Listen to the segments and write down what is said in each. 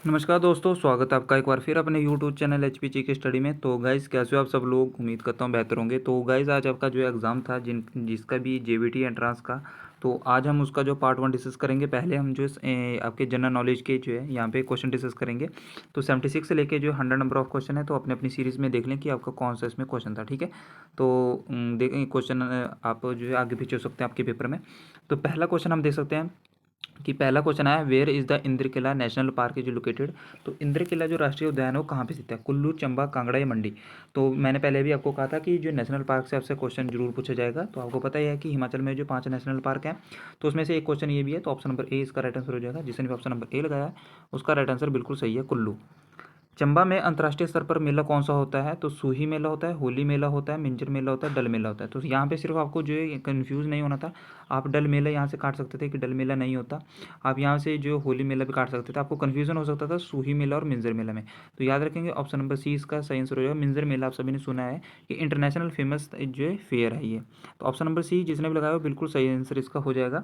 नमस्कार दोस्तों, स्वागत है आपका एक बार फिर अपने यूट्यूब चैनल एचपीजी की स्टडी में। तो गाइज़ कैसे हो आप सब लोग? उम्मीद करता हूँ बेहतर होंगे। तो गाइज़ आज आपका जो एग्ज़ाम था जिसका भी जेबीटी एंट्रांस का, तो आज हम उसका जो पार्ट 1 डिस्कस करेंगे। पहले हम जो आपके जनरल नॉलेज के जो है यहाँ पे क्वेश्चन डिस्कस करेंगे। तो 76 से लेके जो 100 नंबर ऑफ क्वेश्चन है, तो अपनी अपनी सीरीज़ में देख लें कि आपका कौन सा इसमें क्वेश्चन था। ठीक है, तो देखें क्वेश्चन आप जो है आगे पीछे हो सकते हैं आपके पेपर में। तो पहला क्वेश्चन हम देख सकते हैं कि पहला क्वेश्चन आया, where is the Indra Kila national park is located. तो इंद्र किला जो राष्ट्रीय उद्यान है वो कहाँ पे स्थित है? कुल्लू, चंबा, कांगड़ा या मंडी? तो मैंने पहले भी आपको कहा था कि जो नेशनल पार्क से आपसे क्वेश्चन जरूर पूछा जाएगा। तो आपको पता ही है कि हिमाचल में जो 5 नेशनल पार्क हैं, तो उसमें से एक क्वेश्चन ये भी है। तो ऑप्शन नंबर ए इसका राइट आंसर हो जाएगा। जिसने भी ऑप्शन नंबर ए लगाया है उसका राइट आंसर बिल्कुल सही है, कुल्लू। चंबा में अंतर्राष्ट्रीय स्तर पर मेला कौन सा होता है? तो सूही मेला होता है, होली मेला होता है, मिंजर मेला होता है, डल मेला होता है। तो यहाँ पे सिर्फ आपको जो है कन्फ्यूज़ नहीं होना था। आप डल मेला यहाँ से काट सकते थे कि डल मेला नहीं होता। आप यहाँ से जो होली मेला भी काट सकते थे। आपको कन्फ्यूजन हो सकता था सूही मेला और मिंजर मेला में। तो याद रखेंगे ऑप्शन नंबर सी इसका सही आंसर हो जाएगा। मिंजर मेला आप सभी ने सुना है कि इंटरनेशनल फेमस जो है फेयर है ये। तो ऑप्शन नंबर सी जिसने भी लगाया वो बिल्कुल सही आंसर इसका हो जाएगा।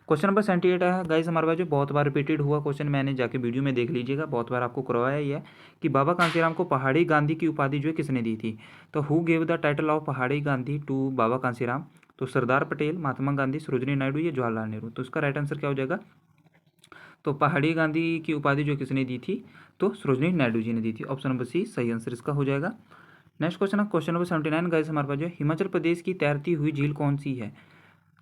क्वेश्चन नंबर 78 है गाइस हमारे पास, जो बहुत बार रिपीटेड हुआ क्वेश्चन, मैंने जाके वीडियो में देख लीजिएगा, बहुत बार आपको करवाया ही है कि बाबा कांसीराम को पहाड़ी गांधी की उपाधि जो है किसने दी थी? तो who gave the title of पहाड़ी गांधी टू बाबा कांसीराम? तो सरदार पटेल, महात्मा गांधी, सरोजिनी नायडू या जवाहरलाल नेहरू? तो इसका राइट आंसर क्या हो जाएगा? तो पहाड़ी गांधी की उपाधि जो किसने दी थी? तो सरोजिनी नायडू जी ने दी थी। ऑप्शन नंबर सी सही आंसर इसका हो जाएगा। नेक्स्ट क्वेश्चन है क्वेश्चन नंबर 79 गाइस हमारे पास, जो है हिमाचल प्रदेश की तैरती हुई झील कौन सी है?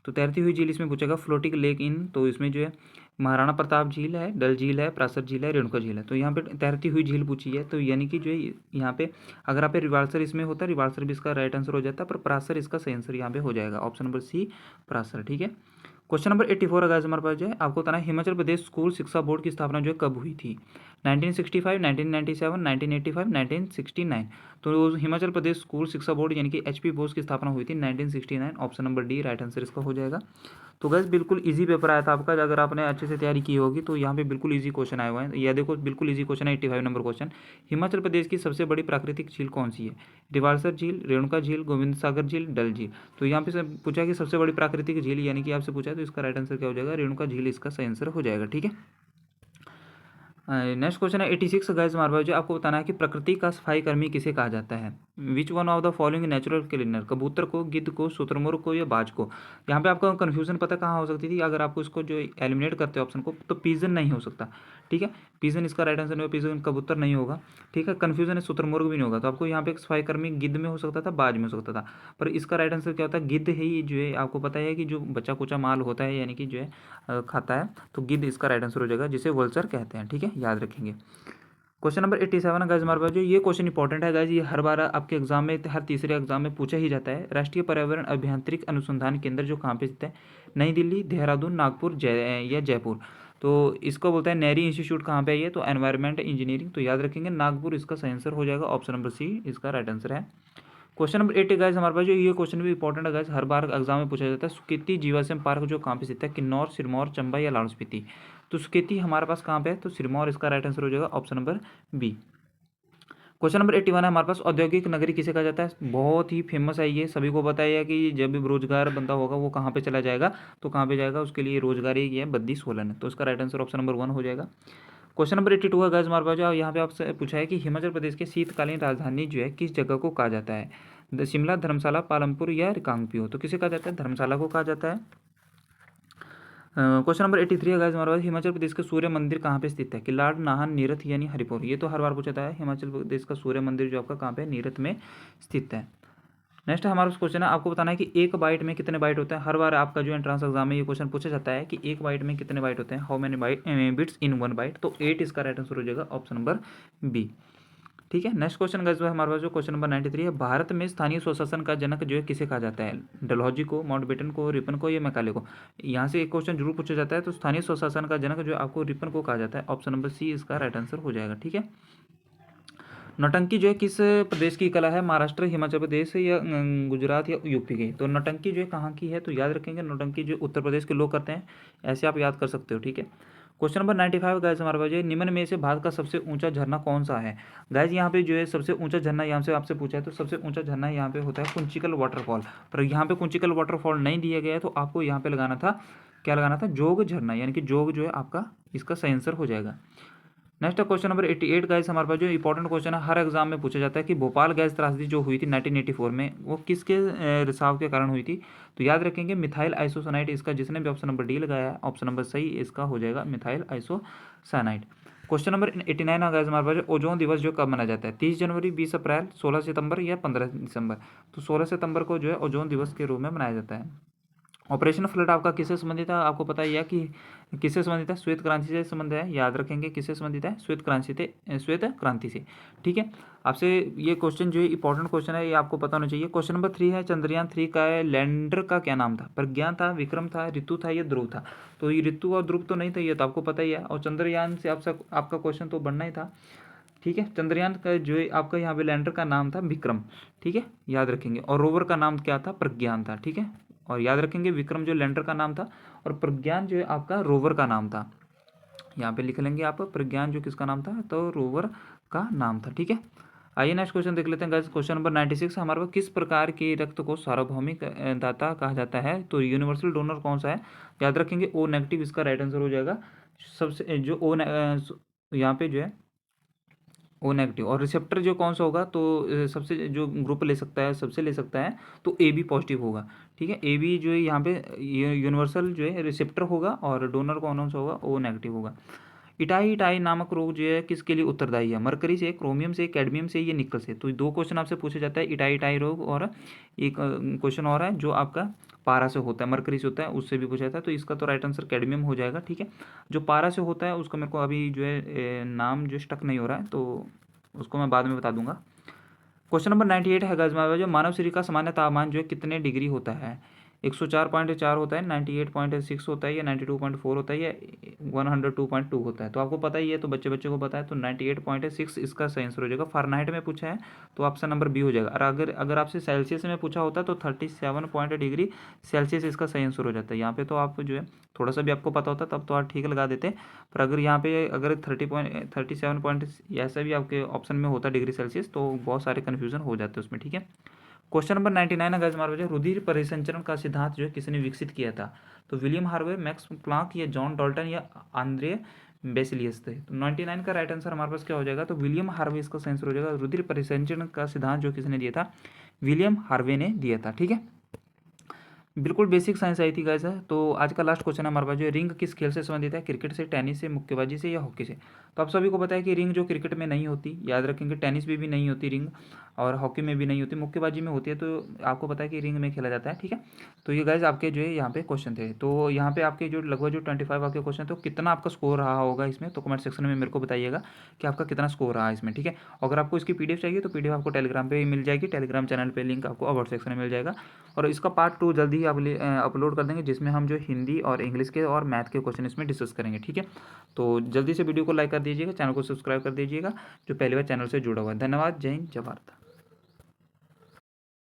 तो तैरती हुई झील इसमें पूछेगा फ्लोटिंग लेक इन। तो इसमें जो है महाराणा प्रताप झील है, डल झील है, प्रासर झील है, रेणुका झील है। तो यहाँ पे तैरती हुई झील पूछी है, तो यानी कि जो है यहाँ पे अगर आप रिवाल्सर इसमें होता है, रिवाल्सर भी इसका राइट आंसर हो जाता है, पर प्रासर इसका सही आंसर यहाँ पे हो जाएगा। ऑप्शन नंबर सी प्रासर। ठीक है, क्वेश्चन नंबर 84 अगर हमारे पास जो है, आपको बताना है हिमाचल प्रदेश स्कूल शिक्षा बोर्ड की स्थापना जो है कब हुई थी? 1965, 1997, 1985, 1969? तो हिमाचल प्रदेश स्कूल शिक्षा बोर्ड यानी कि एचपी बोर्ड की स्थापना हुई थी 1969। Option number D right answer इसका हो जाएगा। तो गैस बिल्कुल इजी पेपर आया था आपका, अगर आपने अच्छे से तैयारी की होगी तो यहाँ पे बिल्कुल इजी क्वेश्चन आए हुए हैं। यह देखो बिल्कुल इजी क्वेश्चन है, 85 नंबर क्वेश्चन। हिमाचल प्रदेश की सबसे बड़ी प्राकृतिक झील कौन सी है? रिवाल्सर झील, रेणुका झील, गोविंद सागर झील, डल झील? तो यहाँ पे से पूछा कि सबसे बड़ी प्राकृतिक झील यानी कि आपसे पूछा है, तो इसका राइट आंसर क्या हो जाएगा? रेणुका झील इसका सही आंसर हो जाएगा। ठीक है, नेक्स्ट क्वेश्चन है 86 गाइस हमारे पास, जो आपको बताना है कि प्रकृति का सफाई कर्मी किसे कहा जाता है? Which one of the following natural cleaner? कबूतर को, गिद्ध को, शुतुरमुर्ग को या बाज को? यहाँ पे आपका कन्फ्यूजन पता कहाँ हो सकती थी? अगर आपको इसको जो एलिमिनेट करते हो ऑप्शन को, तो पीजन नहीं हो सकता। ठीक है, पीजन इसका राइट आंसर नहीं होगा, पीजन कबूतर नहीं होगा। ठीक है, कन्फ्यूजन है, शुतुरमुर्ग भी नहीं होगा। तो आपको यहाँ पे सफाई कर्मी गिद्ध में हो सकता था, बाज में हो सकता था, पर इसका राइट आंसर क्या होता है? गिद्ध ही जो है, आपको पता है कि जो बच्चा कुचा माल होता है यानी कि जो है खाता है, तो गिद्ध इसका राइट आंसर हो जाएगा, जिसे वल्चर कहते हैं। ठीक है, याद रखेंगे। क्वेश्चन नंबर 87 है गाइस हमारे पास, जो ये क्वेश्चन इंपॉर्टेंट है गाइस, ये हर बार आपके एग्जाम में, हर तीसरे एग्जाम में पूछा ही जाता है। राष्ट्रीय पर्यावरण अभियांत्रिक अनुसंधान केंद्र जो कहाँ पे स्थित है? नई दिल्ली, देहरादून, नागपुर, या जयपुर? तो इसको बोलता है नेरी इंस्टीट्यूट। कहाँ पे है ये? तो एनवायरमेंट इंजीनियरिंग। तो याद रखेंगे नागपुर इसका सही आंसर हो जाएगा। ऑप्शन नंबर सी इसका राइट आंसर है। क्वेश्चन नंबर 80 गाइस हमारे पास, जो ये क्वेश्चन भी इंपॉर्टेंट है गाइस, हर बार एग्जाम में पूछा जाता है। सुकेती जीवाश्म पार्क जो कहाँ पे स्थित है? किन्नौर, सिरमौर, चंबा या लाहौल स्पीति? तो सुकेती हमारे पास कहाँ पे है? तो सिरमौर इसका राइट आंसर हो जाएगा। Option number B. Question number 81 है हमारे पास, औद्योगिक नगरी किसे कहा जाता है? बहुत ही फेमस है ये, सभी को पता है कि जब भी बेरोजगार बंदा होगा वो कहाँ पे चला जाएगा? तो कहाँ पे जाएगा? उसके लिए रोजगार ही है, बद्दी सोलन है। तो इसका राइट आंसर ऑप्शन नंबर 1 हो जाएगा। क्वेश्चन नंबर 82 है गाइस हमारे पास, जो यहाँ पे आपसे पूछा है कि हिमाचल प्रदेश के शीतकालीन राजधानी जो है किस जगह को कहा जाता है? शिमला, धर्मशाला, पालमपुर या रिकांगपिओ? तो किसे कहा जाता है? धर्मशाला को कहा जाता है। क्वेश्चन नंबर 83 है गाइस हमारे पास, हिमाचल प्रदेश के सूर्य मंदिर कहाँ पे स्थित है? किलाड़, नाहन, नीरथ यानी हरिपुर? ये तो हर बार पूछा है। हिमाचल प्रदेश का सूर्य मंदिर जो आपका कहाँ पे है? नीरथ में स्थित है। नेक्स्ट हमारा क्वेश्चन है, आपको बताना है कि एक बाइट में कितने बाइट होते हैं? हर बार आपका जो एंट्रेंस एग्जाम में ये क्वेश्चन पूछा जाता है कि एक बाइट में कितने बाइट होते हैं? How many byte bits in one byte? तो 8 इसका राइट आंसर हो जाएगा। Option number B. ठीक है, नेक्स्ट क्वेश्चन गाइस हमारे पास, जो क्वेश्चन नंबर 93 है, भारत में स्थानीय स्वशासन का जनक जो है किसे कहा जाता है? डलहौजी को, माउंटबेटन को, रिपन को या मैकाले को? यहाँ से एक क्वेश्चन जरूर पूछा जाता है। तो स्थानीय स्वशासन का जनक जो आपको रिपन को कहा जाता है। ऑप्शन नंबर सी इसका राइट आंसर हो जाएगा। ठीक है, नौटंकी जो है किस प्रदेश की कला है? महाराष्ट्र, हिमाचल प्रदेश या गुजरात या यूपी की? तो नौटंकी जो है कहाँ की है? तो याद रखेंगे नौटंकी जो उत्तर प्रदेश के लोग करते हैं, ऐसे आप याद कर सकते हो। ठीक है, क्वेश्चन नंबर 95 गाइस हमारे पास, निम्न में से भारत का सबसे ऊंचा झरना कौन सा है? गाइस यहाँ पे जो है सबसे ऊंचा झरना यहाँ से आपसे पूछा है, तो सबसे ऊंचा झरना यहाँ पे होता है कुंचिकल वाटरफॉल। पर यहाँ पे कुंचिकल वाटरफॉल नहीं दिया गया है, तो आपको यहाँ पे लगाना था, क्या लगाना था? जोग झरना, यानी कि जोग जो है आपका इसका सही आंसर हो जाएगा। नेक्स्ट क्वेश्चन नंबर 88 गाइस हमारे पास जो इंपॉर्टेंट क्वेश्चन है, हर एग्जाम में पूछा जाता है कि भोपाल गैस त्रासदी जो हुई थी 1984 में, वो किसके रिसाव के कारण हुई थी। तो याद रखेंगे मिथाइल आइसोसाइनाइड इसका, जिसने भी ऑप्शन नंबर डी लगाया है ऑप्शन नंबर सही इसका हो जाएगा मिथाइल आइसोसाइनाइड। क्वेश्चन नंबर 89 आ गया हमारे पास, ओजोन दिवस जो कब मनाया जाता है, 30 जनवरी, 20 अप्रैल, 16 सितंबर या 15 दिसंबर। तो 16 सितंबर को जो है ओजोन दिवस के रूप में मनाया जाता है। ऑपरेशन फ्लड आपका किससे संबंधित है, आपको पता ही है कि किससे संबंधित है, श्वेत क्रांति से संबंध है, याद रखेंगे किससे संबंधित है, श्वेत क्रांति से। ठीक है, आपसे ये क्वेश्चन जो है इंपॉर्टेंट क्वेश्चन है, ये आपको पता होना चाहिए। क्वेश्चन नंबर 3 है, चंद्रयान 3 का लैंडर का क्या नाम था, प्रज्ञान था, विक्रम था, ऋतु था या ध्रुव था। तो ये ऋतु और ध्रुव तो नहीं था, ये तो आपको पता ही है। और चंद्रयान से आपका क्वेश्चन तो बनना ही था। ठीक है, चंद्रयान का जो है आपका यहाँ पे लैंडर का नाम था विक्रम। ठीक है, याद रखेंगे। और रोवर का नाम क्या था, प्रज्ञान था। ठीक है, और याद रखेंगे विक्रम जो लैंडर का नाम था और प्रज्ञान जो है आपका रोवर का नाम था। यहाँ पे लिख लेंगे आप, प्रज्ञान जो किसका नाम था, तो रोवर का नाम था। ठीक है, आइए नेक्स्ट क्वेश्चन देख लेते हैं गाइस। क्वेश्चन नंबर 96 हमारे पास, किस प्रकार के रक्त को सार्वभौमिक दाता कहा जाता है। तो यूनिवर्सल डोनर कौन सा है, याद रखेंगे ओ नेगेटिव इसका राइट आंसर हो जाएगा। सबसे जो यहाँ पे जो है ओ नेगेटिव। और रिसेप्टर जो कौन सा होगा, तो सबसे जो ग्रुप ले सकता है, सबसे ले सकता है, तो ए बी पॉजिटिव होगा। ठीक है, ए बी जो है यहाँ पे यूनिवर्सल जो है रिसेप्टर होगा और डोनर कौन सा होगा, ओ नेगेटिव होगा। इटाई इटाई नामक रोग जो है किसके लिए उत्तरदायी है, मरकरी से, क्रोमियम से, कैडमियम से, या निकल से। तो दो क्वेश्चन आपसे पूछा जाता है, इटाई इटाई रोग, और एक क्वेश्चन और है जो आपका पारा से होता है, मरकरी से होता है, उससे भी पूछा जाता है। तो इसका तो राइट आंसर कैडमियम हो जाएगा। ठीक है, जो पारा से होता है उसका मेरे को अभी जो है नाम जो स्टक नहीं हो रहा है, तो उसको मैं बाद में बता दूंगा। क्वेश्चन नंबर 98 है गाइस हमारे, जो मानव शरीर का सामान्य तापमान जो है कितने डिग्री होता है, 104.4 होता है, 98.6 होता है, या 92.4 होता है, या 102.2 होता है। तो आपको पता ही है, तो बच्चे बच्चे को पता है, तो 98.6 इसका सही आंसर हो जाएगा। फारेनहाइट में पूछा है तो ऑप्शन नंबर बी हो जाएगा। और अगर आपसे सेल्सियस में पूछा होता तो 37 डिग्री सेल्सियस इसका सही आंसर हो जाता है। यहाँ पे तो आप जो है थोड़ा सा भी आपको पता होता तब तो आप ठीक लगा देते, पर अगर यहाँ पे अगर 37 पॉइंट ऐसा भी आपके ऑप्शन में होता डिग्री सेल्सियस, तो बहुत सारे कन्फ्यूजन हो जाते हैं उसमें। ठीक है, क्वेश्चन नंबर 99 अगर हमारे पास, रुधिर परिसंचरण का सिद्धांत जो है किसने विकसित किया था। तो विलियम हार्वे, मैक्स प्लांक, या जॉन डॉल्टन, या आंद्रे बेसिलियस थे। तो 99 का राइट आंसर हमारे पास क्या हो जाएगा, तो विलियम हार्वे इसका आंसर हो जाएगा। रुधिर परिसंचरण का सिद्धांत जो किसने दिया था, विलियम हार्वे ने दिया था। ठीक है, बिल्कुल बेसिक साइंस आई थी गाइस है। तो आज का लास्ट क्वेश्चन है हमारे पास, जो रिंग किस खेल से संबंधित है, क्रिकेट से, टेनिस से, मुक्केबाजी से, या हॉकी से। तो आप सभी को पता है कि रिंग जो क्रिकेट में नहीं होती, याद रखेंगे, टेनिस में भी नहीं होती रिंग, और हॉकी में भी नहीं होती, मुक्केबाजी में होती है। तो आपको पता है कि रिंग में खेला जाता है। ठीक है, तो ये गाइज आपके जो है यहाँ पे क्वेश्चन थे। तो यहाँ पे आपके जो लगभग जो 25 आपके क्वेश्चन, तो कितना आपका स्कोर रहा होगा इसमें, तो कमेंट सेक्शन में मेरे को बताइएगा कि आपका कितना स्कोर रहा है इसमें। ठीक है, अगर आपको इसकी पीडीएफ चाहिए तो पीडीएफ आपको टेलीग्राम पे मिल जाएगी, टेलीग्राम चैनल पे लिंक आपको अबाउट सेक्शन में मिल जाएगा। और इसका पार्ट 2 जल्दी ही अपलोड कर देंगे, जिसमें हम जो हिंदी और इंग्लिश के और मैथ के क्वेश्चन इसमें डिस्कस करेंगे। ठीक है, तो जल्दी से वीडियो को लाइक कर दीजिएगा, चैनल को सब्सक्राइब कर दीजिएगा जो पहली बार चैनल से जुड़ा हुआ है। धन्यवाद, जय हिंद, जय भारत।